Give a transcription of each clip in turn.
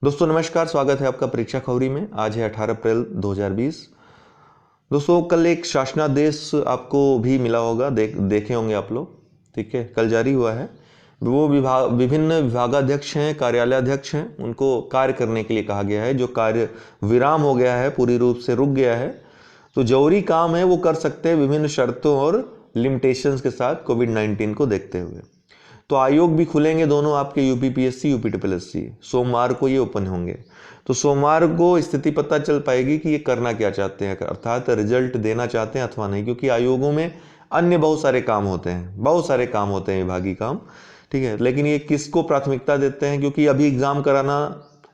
दोस्तों नमस्कार, स्वागत है आपका परीक्षा खबरी में। आज है 18 अप्रैल 2020। दोस्तों कल एक शासनादेश आपको भी मिला होगा, देखे होंगे आप लोग। ठीक है, कल जारी हुआ है। वो विभिन्न विभागाध्यक्ष हैं, कार्यालयाध्यक्ष हैं, उनको कार्य करने के लिए कहा गया है। जो कार्य विराम हो गया है, पूरी रूप से रुक गया है, तो जरूरी काम है वो कर सकते हैं विभिन्न शर्तों और लिमिटेशंस के साथ कोविड-19 को देखते हुए। तो आयोग भी खुलेंगे दोनों आपके, यूपीपीएससी यूपीपीएससी। सोमवार को ये ओपन होंगे, तो सोमवार को स्थिति पता चल पाएगी कि ये करना क्या चाहते हैं, अर्थात रिजल्ट देना चाहते हैं अथवा नहीं। क्योंकि आयोगों में अन्य बहुत सारे काम होते हैं, विभागीय काम। ठीक है, लेकिन ये किसको प्राथमिकता देते हैं, क्योंकि अभी एग्जाम कराना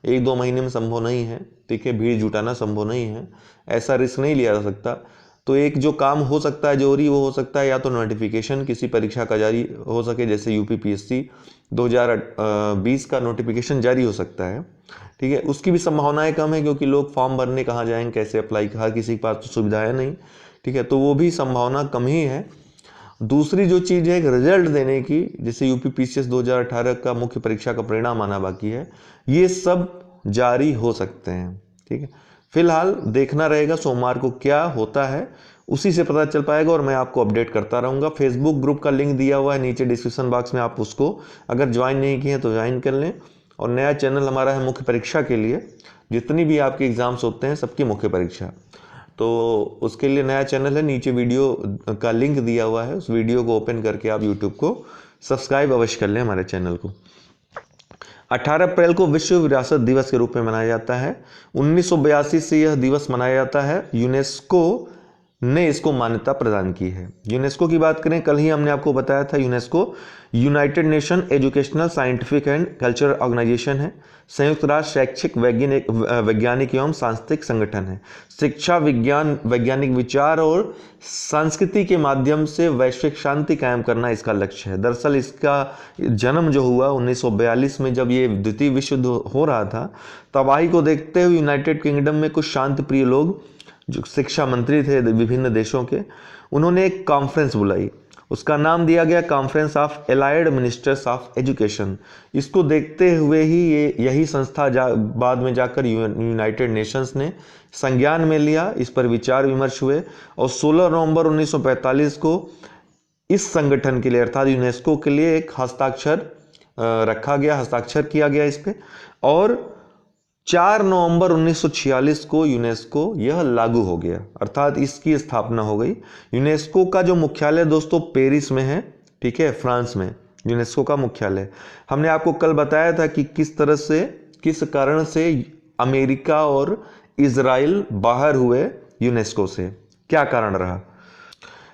1-2 महीने में संभव नहीं है। ठीक है, भीड़ जुटाना संभव नहीं है, ऐसा रिस्क नहीं लिया जा सकता। तो एक जो काम हो सकता है जरूरी, वो हो सकता है या तो नोटिफिकेशन किसी परीक्षा का जारी हो सके, जैसे यूपीपीएससी 2020 का नोटिफिकेशन जारी हो सकता है। ठीक है, उसकी भी संभावनाएं कम है, क्योंकि लोग फॉर्म भरने कहाँ जाएंगे, कैसे अप्लाई, हर किसी के पास तो सुविधा है नहीं। ठीक है, तो वो भी संभावना कम ही है। दूसरी जो चीज़ है, एक रिजल्ट देने की, जैसे यूपीपीसीएस 2018 का मुख्य परीक्षा का परिणाम आना बाकी है, ये सब जारी हो सकते हैं। ठीक है, फिलहाल देखना रहेगा सोमवार को क्या होता है, उसी से पता चल पाएगा और मैं आपको अपडेट करता रहूँगा। फेसबुक ग्रुप का लिंक दिया हुआ है नीचे डिस्क्रिप्शन बॉक्स में, आप उसको अगर ज्वाइन नहीं किए हैं तो ज्वाइन कर लें। और नया चैनल हमारा है मुख्य परीक्षा के लिए, जितनी भी आपके एग्ज़ाम्स होते हैं सबकी मुख्य परीक्षा, तो उसके लिए नया चैनल है, नीचे वीडियो का लिंक दिया हुआ है, उस वीडियो को ओपन करके आप यूट्यूब को सब्सक्राइब अवश्य कर लें हमारे चैनल को। 18 अप्रैल को विश्व विरासत दिवस के रूप में मनाया जाता है। 1982 से यह दिवस मनाया जाता है। यूनेस्को ने इसको मान्यता प्रदान की है। यूनेस्को की बात करें, कल ही हमने आपको बताया था, UNESCO United Nation Educational Scientific and Cultural Organization है। संयुक्त राष्ट्र शैक्षिक वैज्ञानिक एवं सांस्कृतिक संगठन है। शिक्षा, विज्ञान, वैज्ञानिक विचार और संस्कृति के माध्यम से वैश्विक शांति कायम करना इसका लक्ष्य है। दरअसल इसका जन्म जो हुआ 1942 में, जब ये द्वितीय विश्व युद्ध हो रहा था, तबाही को देखते हुए यूनाइटेड किंगडम में कुछ शांति प्रिय लोग, जो शिक्षा मंत्री थे विभिन्न देशों के, उन्होंने एक कॉन्फ्रेंस बुलाई। उसका नाम दिया गया conference of allied ministers of education. इसको देखते हुए ही यही संस्था बाद में जाकर यूनाइटेड नेशंस ने संज्ञान में लिया, इस पर विचार विमर्श हुए और 16 नवंबर 1945 को इस संगठन के लिए अर्थात यूनेस्को के लिए एक हस्ताक्षर किया गया इस पे। और 4 नवंबर 1946 को यूनेस्को यह लागू हो गया, अर्थात इसकी स्थापना हो गई। यूनेस्को का जो मुख्यालय दोस्तों पेरिस में है, ठीक है, फ्रांस में यूनेस्को का मुख्यालय। हमने आपको कल बताया था कि किस तरह से, किस कारण से अमेरिका और इजराइल बाहर हुए यूनेस्को से, क्या कारण रहा।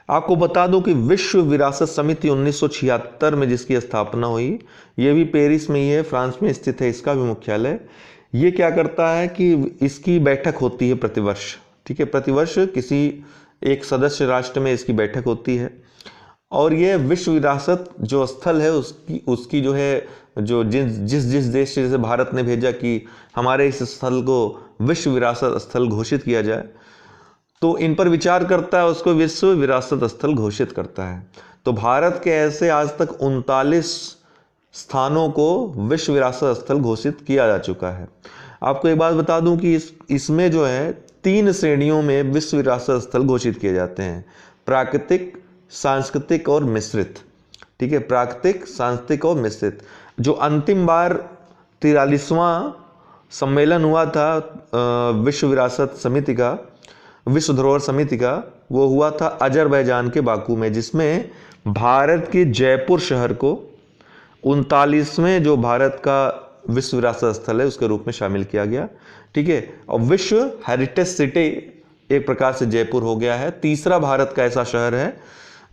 आपको बता दूं कि विश्व विरासत समिति 1976 में जिसकी स्थापना हुई, ये भी पेरिस में ही है, फ्रांस में स्थित है इसका भी मुख्यालय। ये क्या करता है कि इसकी बैठक होती है प्रतिवर्ष। ठीक है, प्रतिवर्ष किसी एक सदस्य राष्ट्र में इसकी बैठक होती है। और ये विश्व विरासत जो स्थल है उसकी जो है, जो जिस देश से, जैसे भारत ने भेजा कि हमारे इस स्थल को विश्व विरासत स्थल घोषित किया जाए, तो इन पर विचार करता है, उसको विश्व विरासत स्थल घोषित करता है। तो भारत के ऐसे आज तक 39 स्थानों को विश्व विरासत स्थल घोषित किया जा चुका है। आपको एक बात बता दूं कि इसमें जो है 3 श्रेणियों में विश्व विरासत स्थल घोषित किए जाते हैं: प्राकृतिक, सांस्कृतिक और मिश्रित। ठीक है, प्राकृतिक, सांस्कृतिक और मिश्रित। जो अंतिम बार 43वां सम्मेलन हुआ था विश्व विरासत समिति का, विश्व धरोहर समिति का, वो हुआ था अजरबैजान के बाकू में, जिसमें भारत के जयपुर शहर को 39वें जो भारत का विश्व विरासत स्थल है उसके रूप में शामिल किया गया। ठीक है, और विश्व हेरिटेज सिटी एक प्रकार से जयपुर हो गया है। तीसरा भारत का ऐसा शहर है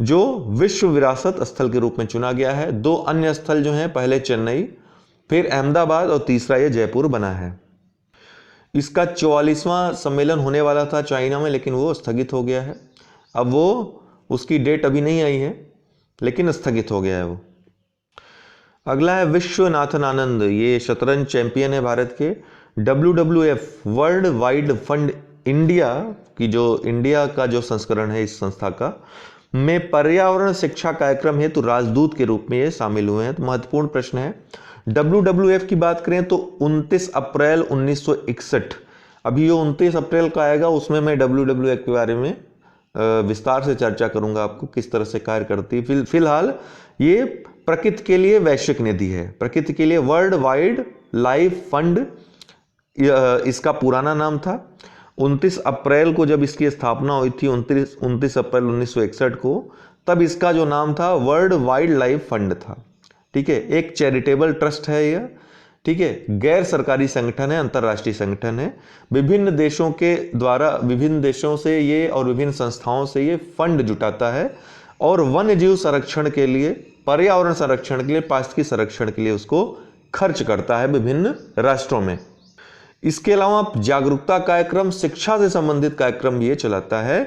जो विश्व विरासत स्थल के रूप में चुना गया है। 2 अन्य स्थल जो हैं, पहले चेन्नई, फिर अहमदाबाद और तीसरा ये जयपुर बना है। इसका 44वां सम्मेलन होने वाला था चाइना में, लेकिन वो स्थगित हो गया है। अब वो, उसकी डेट अभी नहीं आई है, लेकिन स्थगित हो गया है वो। अगला है विश्वनाथन आनंद, ये शतरंज चैंपियन है भारत के। WWF world wide fund India की, जो इंडिया का जो संस्करण है इस संस्था का, में पर्यावरण शिक्षा कार्यक्रम हेतु राजदूत के रूप में ये शामिल हुए हैं। तो महत्वपूर्ण प्रश्न है, WWF की बात करें तो 29 अप्रैल 1961, अभी ये 29 अप्रैल का आएगा, उसमें मैं WWF के बारे में विस्तार से चर्चा करूंगा आपको किस तरह से कार्य करती है। फिलहाल ये प्रकृति के लिए वैश्विक निधि है, प्रकृति के लिए वर्ल्ड वाइड लाइफ फंड इसका पुराना नाम था। 29 अप्रैल को जब इसकी स्थापना हुई थी, 29 अप्रैल 1961 को, तब इसका जो नाम था वर्ल्ड वाइल्ड लाइफ फंड था। ठीक है, एक चैरिटेबल ट्रस्ट है यह। ठीक है, गैर सरकारी संगठन है, अंतर्राष्ट्रीय संगठन है। विभिन्न देशों के द्वारा, विभिन्न देशों से ये और विभिन्न संस्थाओं से ये फंड जुटाता है और वन्य जीव संरक्षण के लिए, पर्यावरण संरक्षण के लिए, पारिस्थितिकी संरक्षण के लिए उसको खर्च करता है विभिन्न राष्ट्रों में। इसके अलावा जागरूकता कार्यक्रम, शिक्षा से संबंधित कार्यक्रम ये चलाता है।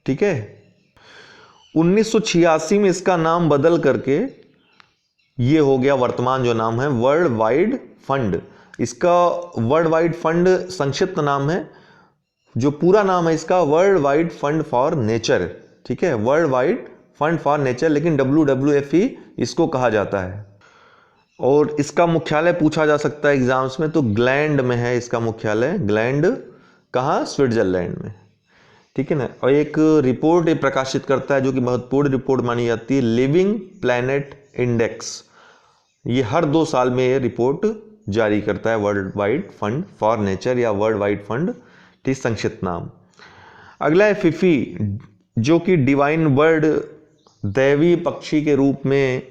ठीक है, 1986 में इसका नाम बदल करके ये हो गया, वर्तमान जो नाम है वर्ल्ड वाइड फंड। इसका वर्ल्ड वाइड फंड संक्षिप्त नाम है, जो पूरा नाम है इसका world wide fund for nature. ठीक है, world wide fund for nature, लेकिन WWF ही इसको कहा जाता है। और इसका मुख्यालय पूछा जा सकता है एग्जाम्स में, तो ग्लैंड में है इसका मुख्यालय। ग्लैंड कहाँ? स्विट्जरलैंड में। ठीक है ना। और एक रिपोर्ट ये प्रकाशित करता है जो कि महत्वपूर्ण रिपोर्ट मानी जाती है, लिविंग प्लैनेट इंडेक्स। ये हर 2 साल में ये रिपोर्ट जारी करता है, world wide fund for nature या वर्ल्ड वाइड फंड, ठीक संक्षिप्त नाम। अगला है फिफी, जो कि डिवाइन बर्ड, दैवी पक्षी के रूप में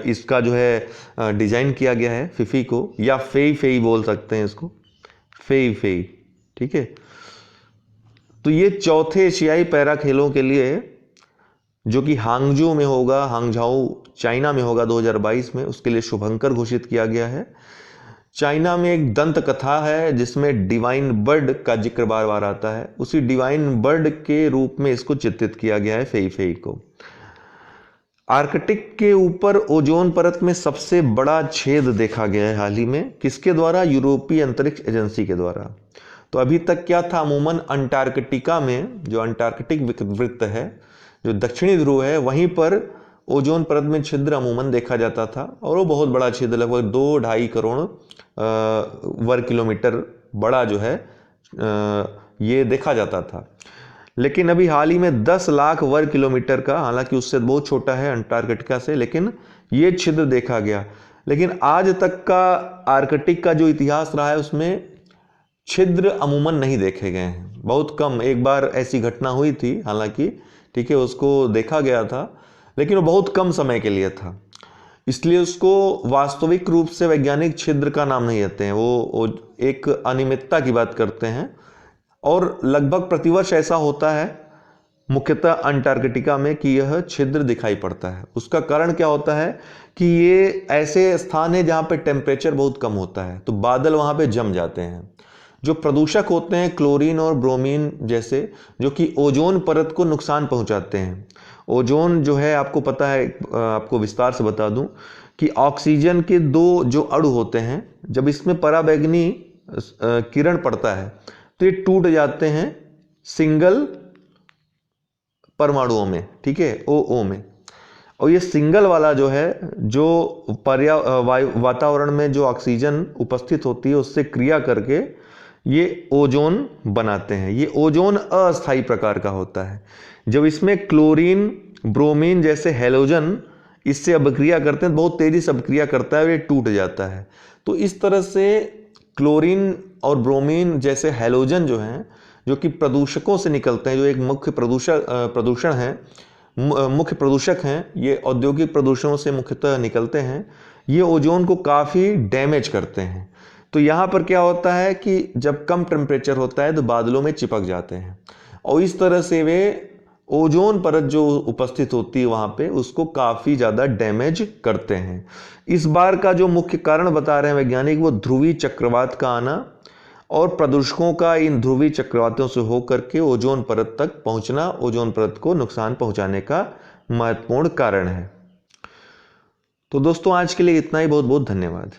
इसका जो है डिजाइन किया गया है फिफी को, या फेई फेई बोल सकते हैं इसको, फेई फेई। ठीक है, तो ये चौथे एशियाई पैरा खेलों के लिए, जो कि हांगझू में होगा, हांगझाऊ चाइना में होगा 2022 में, उसके लिए शुभंकर घोषित किया गया है। चाइना में एक दंत कथा है जिसमें डिवाइन बर्ड का जिक्र बार बार आता है, उसी डिवाइन बर्ड के रूप में इसको चित्रित किया गया है फेई फेई को। आर्कटिक के ऊपर ओजोन परत में सबसे बड़ा छेद देखा गया है हाल ही में, किसके द्वारा? यूरोपीय अंतरिक्ष एजेंसी के द्वारा। तो अभी तक क्या था, अमूमन अंटार्कटिका में, जो अंटार्कटिक वृत्त है, जो दक्षिणी ध्रुव है, वहीं पर ओजोन परत में छिद्र अमूमन देखा जाता था, और वो बहुत बड़ा छिद्र, लगभग 2-2.5 करोड़ वर्ग किलोमीटर बड़ा जो है ये देखा जाता था। लेकिन अभी हाल ही में 10 लाख वर्ग किलोमीटर का, हालांकि उससे बहुत छोटा है अंटार्कटिका से, लेकिन ये छिद्र देखा गया। लेकिन आज तक का आर्कटिक का जो इतिहास रहा है उसमें छिद्र अमूमन नहीं देखे गए हैं, बहुत कम। एक बार ऐसी घटना हुई थी हालांकि, ठीक है, उसको देखा गया था, लेकिन वो बहुत कम समय के लिए था, इसलिए उसको वास्तविक रूप से वैज्ञानिक छिद्र का नाम नहीं देते हैं, वो एक अनियमितता की बात करते हैं। और लगभग प्रतिवर्ष ऐसा होता है मुख्यतः अंटार्कटिका में कि यह छिद्र दिखाई पड़ता है। उसका कारण क्या होता है कि ये ऐसे स्थान है जहाँ पे टेम्परेचर बहुत कम होता है, तो बादल वहाँ पे जम जाते हैं। जो प्रदूषक होते हैं क्लोरीन और ब्रोमीन जैसे, जो कि ओजोन परत को नुकसान पहुँचाते हैं। ओजोन जो है, आपको पता है, आपको विस्तार से बता दूं कि ऑक्सीजन के 2 जो अणु होते हैं, जब इसमें पराबैंगनी किरण पड़ता है तो ये टूट जाते हैं सिंगल परमाणुओं में, ठीक है, ओ में। और ये सिंगल वाला जो है, जो वातावरण में जो ऑक्सीजन उपस्थित होती है उससे क्रिया करके ये ओजोन बनाते हैं। ये ओजोन अस्थायी प्रकार का होता है। जब इसमें क्लोरीन, ब्रोमीन जैसे हैलोजन इससे अभिक्रिया करते हैं, बहुत तेजी से अभिक्रिया करता है और ये टूट जाता है। तो इस तरह से क्लोरीन और ब्रोमीन जैसे हैलोजन जो हैं, जो कि प्रदूषकों से निकलते हैं, जो एक मुख्य मुख्य प्रदूषक हैं, ये औद्योगिक प्रदूषणों से मुख्यतः निकलते हैं, ये ओजोन को काफ़ी डैमेज करते हैं। तो यहाँ पर क्या होता है कि जब कम टेम्परेचर होता है तो बादलों में चिपक जाते हैं, और इस तरह से वे ओजोन परत जो उपस्थित होती है वहाँ पे, उसको काफ़ी ज़्यादा डैमेज करते हैं। इस बार का जो मुख्य कारण बता रहे हैं वैज्ञानिक, वो ध्रुवीय चक्रवात का आना और प्रदूषकों का इन ध्रुवीय चक्रवातों से होकर के ओजोन परत तक पहुँचना, ओजोन परत को नुकसान पहुँचाने का महत्वपूर्ण कारण है। तो दोस्तों आज के लिए इतना ही, बहुत बहुत धन्यवाद।